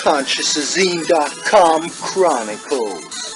consciousazine.com Chronicles.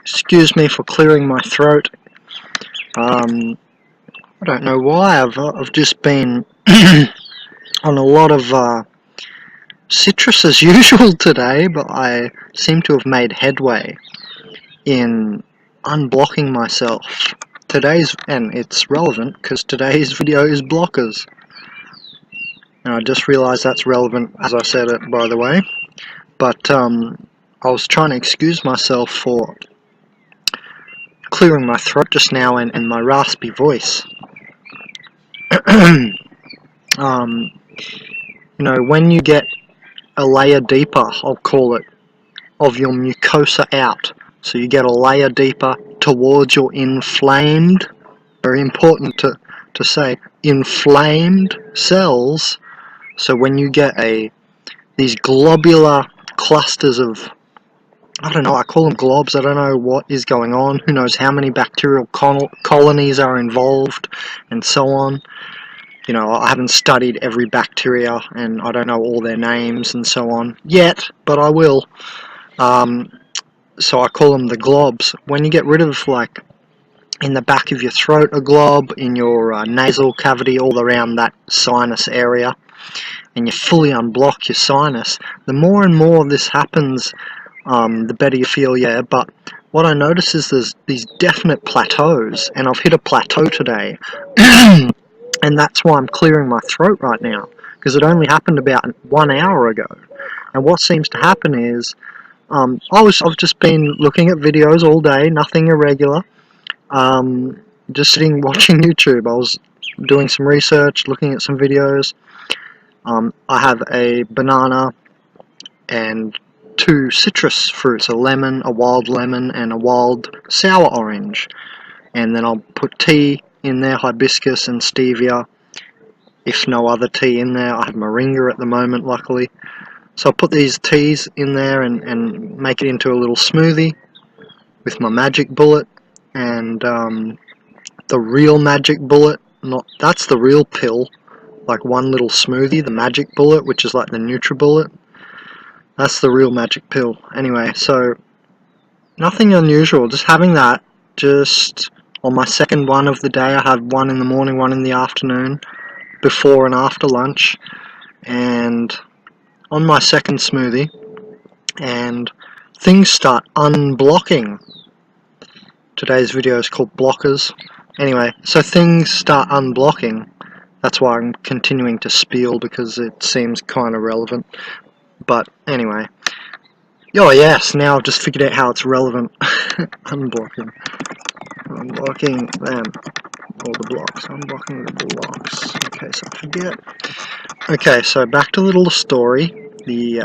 Excuse me for clearing my throat. I don't know why. I've just been on a lot of citrus as usual today, but I seem to have made headway in unblocking myself. And it's relevant because today's video is blockers. And I just realised that's relevant as I said it, by the way. But I was trying to excuse myself for clearing my throat just now and my raspy voice. You know, when you get a layer deeper, I'll call it, of your mucosa out, so you get a layer deeper towards your inflamed, very important to say, inflamed cells. So when you get these globular clusters of, I don't know, I call them globs, I don't know what is going on, who knows how many bacterial colonies are involved, and so on. You know, I haven't studied every bacteria, and I don't know all their names and so on yet, but I will. So I call them the globs. When you get rid of, like, in the back of your throat a glob, in your nasal cavity, all around that sinus area, and you fully unblock your sinus, the more and more this happens, the better you feel, yeah. But what I notice is there's these definite plateaus, and I've hit a plateau today. And that's why I'm clearing my throat right now, because it only happened about 1 hour ago. And what seems to happen is, I've just been looking at videos all day, nothing irregular, just sitting watching YouTube. I was doing some research, looking at some videos. I have a banana and 2 citrus fruits, a lemon, a wild lemon, and a wild sour orange. And then I'll put tea in there, hibiscus and stevia, if no other tea in there. I have moringa at the moment, luckily. So I'll put these teas in there and make it into a little smoothie with my magic bullet, and the real magic bullet, that's the real pill, like one little smoothie, the magic bullet, which is like the NutriBullet. That's the real magic pill. Anyway, so nothing unusual, just having that. Just on my second one of the day, I have one in the morning, one in the afternoon, before and after lunch, and on my second smoothie, and things start unblocking. Today's video is called blockers. Anyway, so things start unblocking. That's why I'm continuing to spiel, because it seems kind of relevant. But anyway, oh yes, now I've just figured out how it's relevant. Unblocking them, all the blocks, unblocking the blocks, in case I forget. Okay, so back to the little story, the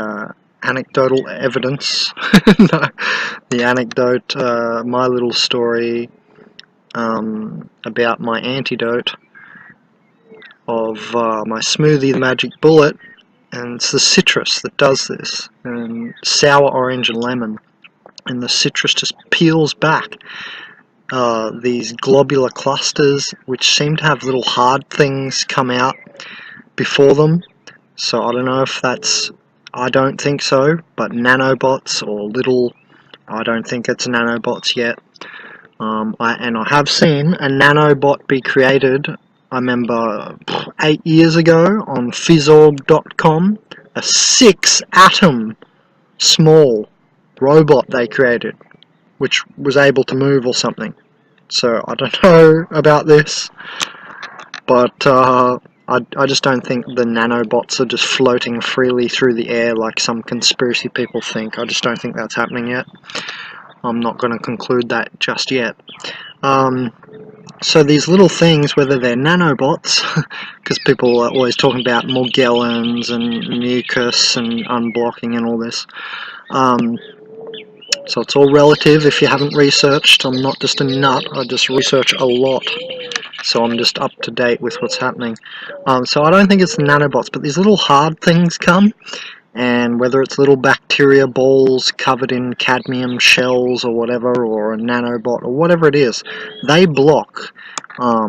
anecdotal evidence, no, the anecdote, my little story about my antidote of my smoothie, the magic bullet, and it's the citrus that does this, and sour orange and lemon, and the citrus just peels back these globular clusters, which seem to have little hard things come out before them. So I don't know if that's, I don't think so, but nanobots or little, I don't think it's nanobots yet. And I have seen a nanobot be created, I remember 8 years ago on Fizzorg.com, a 6-atom small robot they created, which was able to move or something. So I don't know about this, but I just don't think the nanobots are just floating freely through the air like some conspiracy people think. I just don't think that's happening yet. I'm not going to conclude that just yet. So these little things, whether they're nanobots, because people are always talking about Morgellons and mucus and unblocking and all this. So it's all relative if you haven't researched. I'm not just a nut, I just research a lot. So I'm just up to date with what's happening. So I don't think it's the nanobots, but these little hard things come, and whether it's little bacteria balls covered in cadmium shells or whatever, or a nanobot or whatever it is, they block, I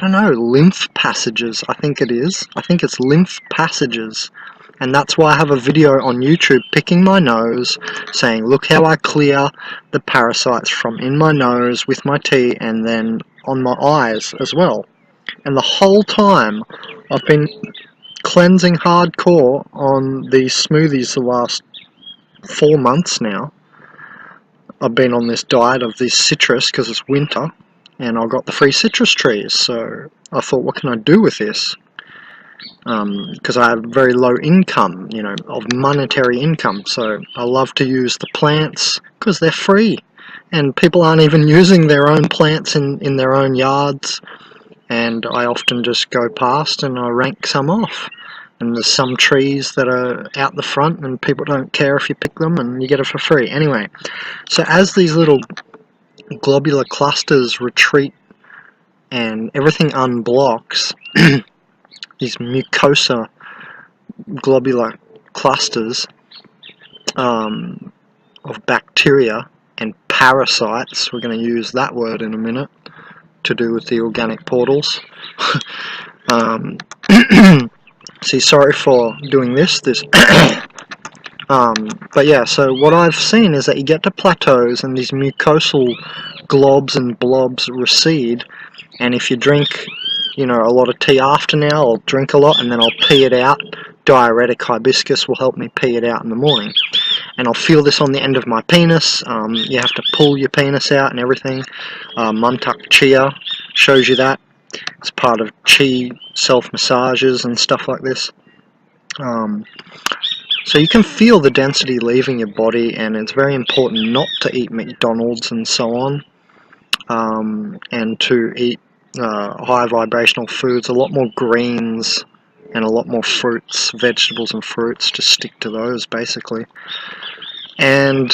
don't know, lymph passages, I think it is. I think it's lymph passages. And that's why I have a video on YouTube picking my nose, saying, look how I clear the parasites from in my nose with my tea, and then on my eyes as well. And the whole time I've been cleansing hardcore on these smoothies the last 4 months now. I've been on this diet of this citrus because it's winter, and I got the free citrus trees, so I thought, what can I do with this? Because I have very low income, you know, of monetary income, so I love to use the plants because they're free, and people aren't even using their own plants in their own yards, and I often just go past and I rank some off. And there's some trees that are out the front and people don't care if you pick them, and you get it for free. Anyway, so as these little globular clusters retreat and everything unblocks, these mucosa globular clusters of bacteria and parasites, we're going to use that word in a minute, to do with the organic portals. See, sorry for doing this. But yeah, so what I've seen is that you get to plateaus and these mucosal globs and blobs recede, and if you drink, you know, a lot of tea after now, I'll drink a lot and then I'll pee it out. Diuretic hibiscus will help me pee it out in the morning. And I'll feel this on the end of my penis. You have to pull your penis out and everything. Muntuk Chia shows you that. It's part of Chi self-massages and stuff like this. So you can feel the density leaving your body, and it's very important not to eat McDonald's and so on, and to eat high vibrational foods, a lot more greens and a lot more fruits, vegetables and fruits. Just stick to those basically. And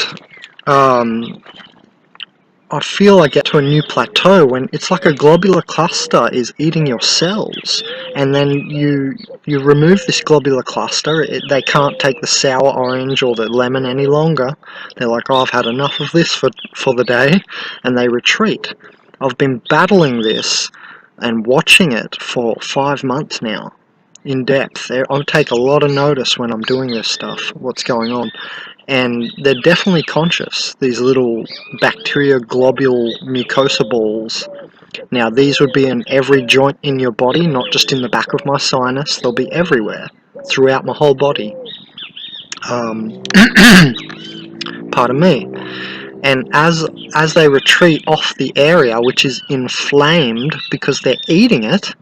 I feel I get to a new plateau when it's like a globular cluster is eating your cells, and then you remove this globular cluster. They can't take the sour orange or the lemon any longer. They're like, oh, I've had enough of this for the day, and they retreat. I've been battling this and watching it for 5 months now, in depth. I take a lot of notice when I'm doing this stuff, what's going on. And they're definitely conscious, these little bacteria globule mucosa balls. Now these would be in every joint in your body, not just in the back of my sinus. They'll be everywhere, throughout my whole body. Pardon me. And as they retreat off the area, which is inflamed because they're eating it,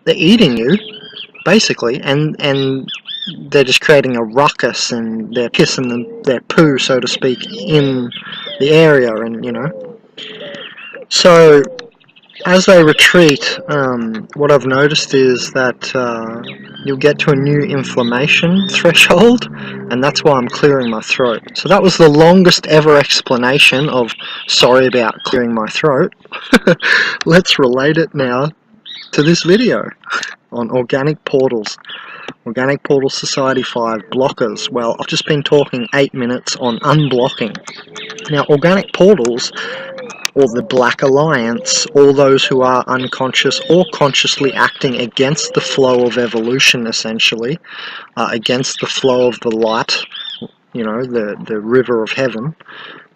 they're eating you, basically, and they're just creating a ruckus, and they're pissing their poo, so to speak, in the area, and you know. So as they retreat, what I've noticed is that you'll get to a new inflammation threshold, and that's why I'm clearing my throat. So that was the longest ever explanation of sorry about clearing my throat. Let's relate it now to this video on organic portals. Organic Portal Society 5 blockers. Well, I've just been talking 8 minutes on unblocking. Now, organic portals, or the Black Alliance, all those who are unconscious or consciously acting against the flow of evolution, essentially, against the flow of the light, you know, the river of heaven,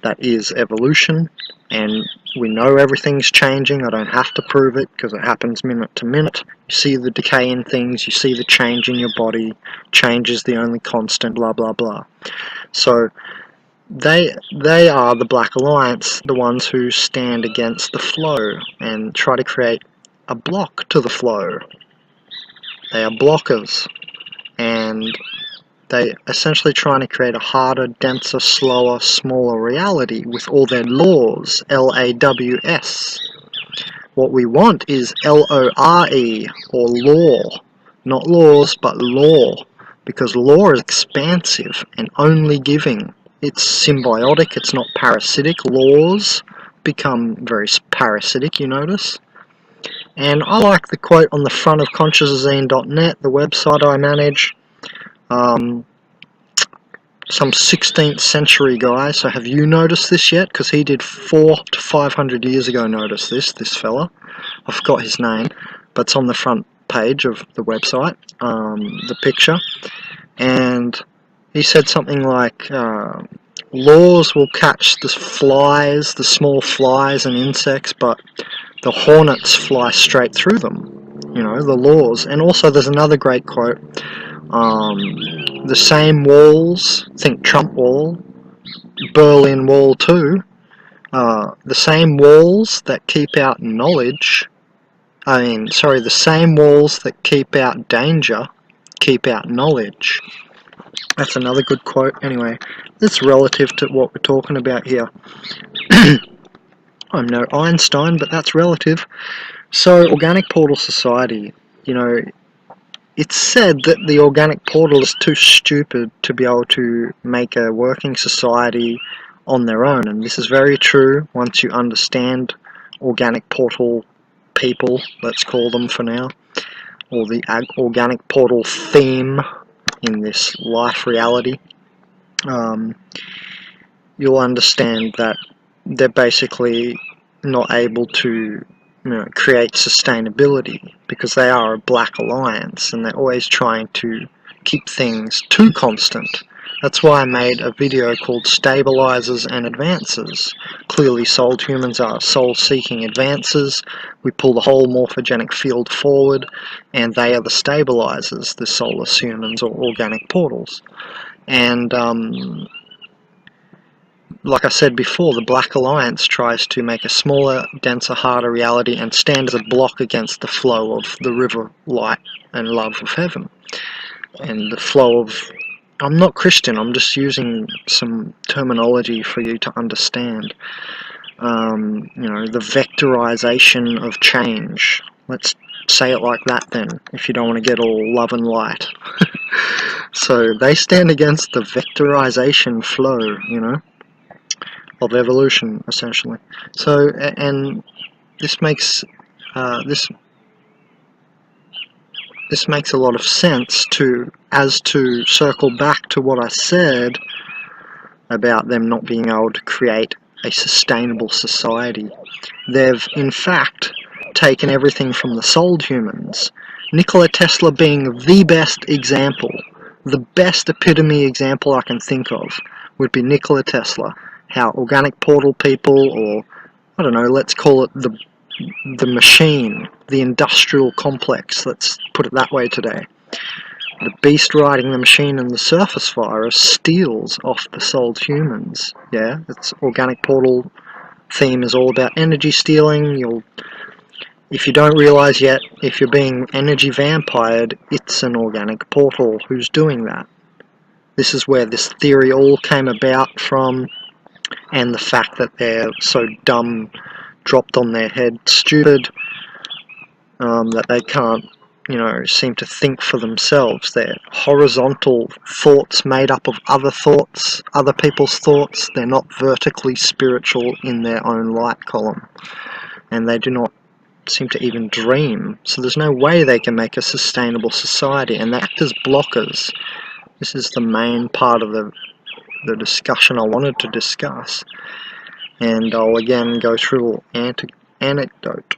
that is evolution. And we know everything's changing. I don't have to prove it because it happens minute to minute. You see the decay in things, you see the change in your body. Change is the only constant, blah blah blah. So they are the Black Alliance, the ones who stand against the flow and try to create a block to the flow. They are blockers, and they essentially trying to create a harder, denser, slower, smaller reality with all their laws, LAWS, What we want is LORE, or law. Not laws, but law. Because law is expansive and only giving. It's symbiotic, it's not parasitic. Laws become very parasitic, you notice. And I like the quote on the front of consciousazine.net, the website I manage. Some 16th century guy, so have you noticed this yet? Because he did 400 to 500 years ago notice this fella. I forgot his name, but it's on the front page of the website, the picture. And he said something like, laws will catch the flies, the small flies and insects, but the hornets fly straight through them. You know, the laws. And also there's another great quote. The same walls, think Trump Wall, Berlin Wall too, the same walls that keep out knowledge, the same walls that keep out danger, keep out knowledge. That's another good quote. Anyway, it's relative to what we're talking about here. I'm no Einstein, but that's relative. So, Organic Portal Society, you know, it's said that the organic portal is too stupid to be able to make a working society on their own, and this is very true once you understand organic portal people, let's call them for now, or the organic portal theme in this life reality. You'll understand that they're basically not able to create sustainability, because they are a black alliance and they're always trying to keep things too constant. That's why I made a video called Stabilizers and Advances. Clearly souled humans are soul-seeking advances. We pull the whole morphogenic field forward, and they are the stabilizers, the soulless humans or organic portals. And like I said before, the Black Alliance tries to make a smaller, denser, harder reality and stand as a block against the flow of the river, light and love of heaven. And the flow of... I'm not Christian, I'm just using some terminology for you to understand. The vectorization of change. Let's say it like that then, if you don't want to get all love and light. So they stand against the vectorization flow, of evolution, essentially. So, and this makes this makes a lot of sense to circle back to what I said about them not being able to create a sustainable society. They've in fact taken everything from the souled humans. Nikola Tesla being the best example, the best epitome example I can think of would be Nikola Tesla. How organic portal people, or I don't know, let's call it the machine, the industrial complex, let's put it that way today. The beast riding the machine and the surface virus steals off the souled humans. Yeah, it's organic portal theme is all about energy stealing. If you don't realize yet, if you're being energy vampired, it's an organic portal who's doing that. This is where this theory all came about from. And the fact that they're so dumb, dropped on their head, stupid, that they can't, seem to think for themselves. They're horizontal thoughts made up of other thoughts, other people's thoughts. They're not vertically spiritual in their own light column. And they do not seem to even dream. So there's no way they can make a sustainable society. And they act as blockers. This is the main part of the discussion I wanted to discuss, and I'll again go through anecdote.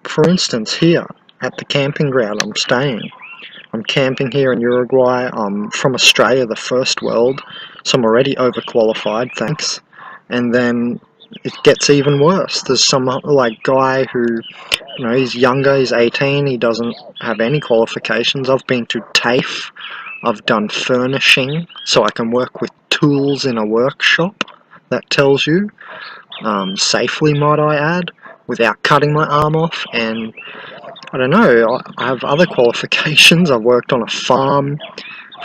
For instance, here at the camping ground I'm staying, I'm camping here in Uruguay. I'm from Australia, the first world, so I'm already overqualified, thanks. And then it gets even worse. There's some guy who, he's younger, he's 18, he doesn't have any qualifications. I've been to TAFE, I've done furnishing, so I can work with tools in a workshop, that tells you, safely might I add, without cutting my arm off. And I don't know, I have other qualifications. I've worked on a farm,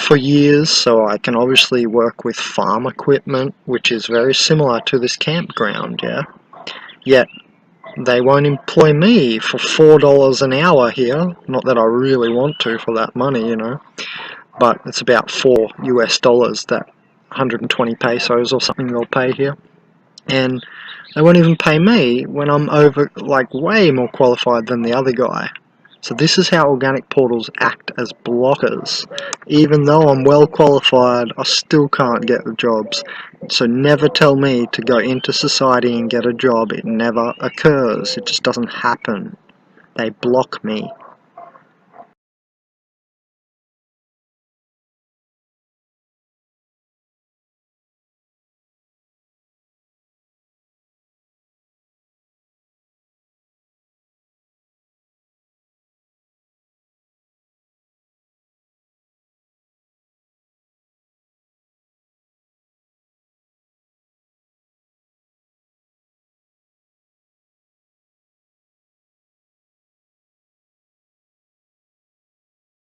for years, so I can obviously work with farm equipment, which is very similar to this campground, yeah? Yet, they won't employ me for $4 an hour here. Not that I really want to for that money, you know. But it's about $4 that 120 pesos or something they'll pay here. And they won't even pay me when I'm way more qualified than the other guy. So this is how organic portals act as blockers. Even though I'm well qualified, I still can't get the jobs. So never tell me to go into society and get a job. It never occurs. It just doesn't happen. They block me.